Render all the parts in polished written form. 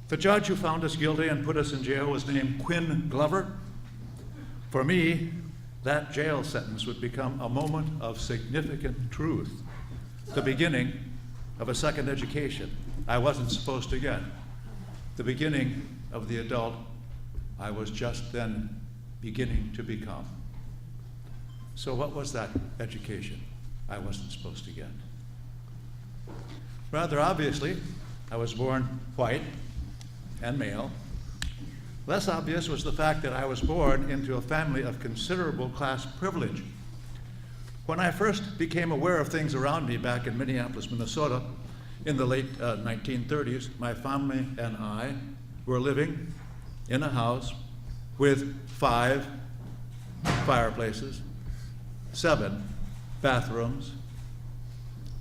The judge who found us guilty and put us in jail was named Quinn Glover. For me, that jail sentence would become a moment of significant truth, the beginning of a second education I wasn't supposed to get, the beginning of the adult I was just then beginning to become. So what was that education I wasn't supposed to get? Rather obviously, I was born white and male. Less obvious was the fact that I was born into a family of considerable class privilege. When I first became aware of things around me back in Minneapolis, Minnesota, in the late 1930s, my family and I were living in a house with 5 fireplaces, 7 bathrooms,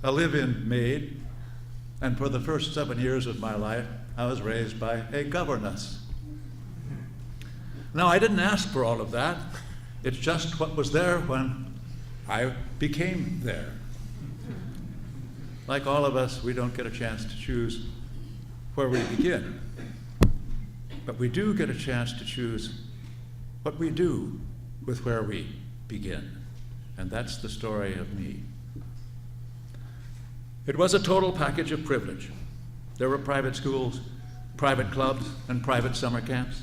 a live-in maid, and for the first 7 years of my life, I was raised by a governess. Now, I didn't ask for all of that. It's just what was there when I became there. Like all of us, we don't get a chance to choose where we begin, but we do get a chance to choose what we do with where we begin. And that's the story of me. It was a total package of privilege. There were private schools, private clubs, and private summer camps.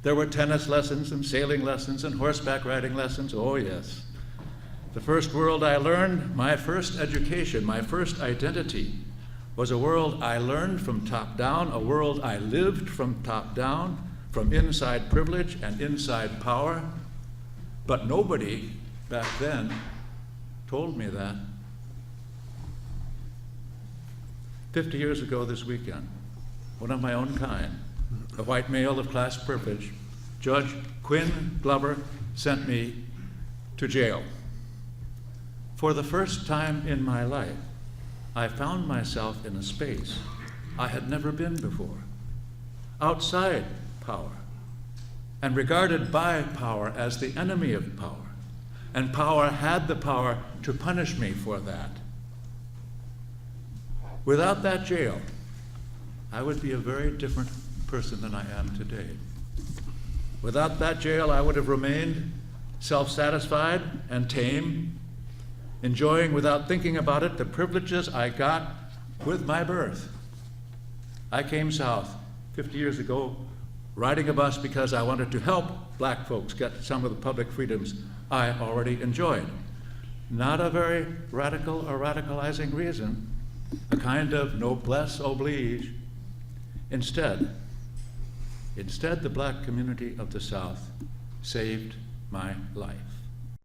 There were tennis lessons and sailing lessons and horseback riding lessons. Oh, yes. The first world I learned, my first education, my first identity, was a world I learned from top down, a world I lived from top down, from inside privilege and inside power. But nobody back then told me that. 50 years ago this weekend, one of my own kind, a white male of class privilege, Judge Quinn Glover sent me to jail. For the first time in my life, I found myself in a space I had never been before, outside power, and regarded by power as the enemy of power. And power had the power to punish me for that. Without that jail, I would be a very different person than I am today. Without that jail, I would have remained self-satisfied and tame, enjoying without thinking about it the privileges I got with my birth. I came south 50 years ago riding a bus because I wanted to help black folks get some of the public freedoms I already enjoyed. Not a very radical or radicalizing reason, a kind of noblesse oblige. Instead, the black community of the South saved my life.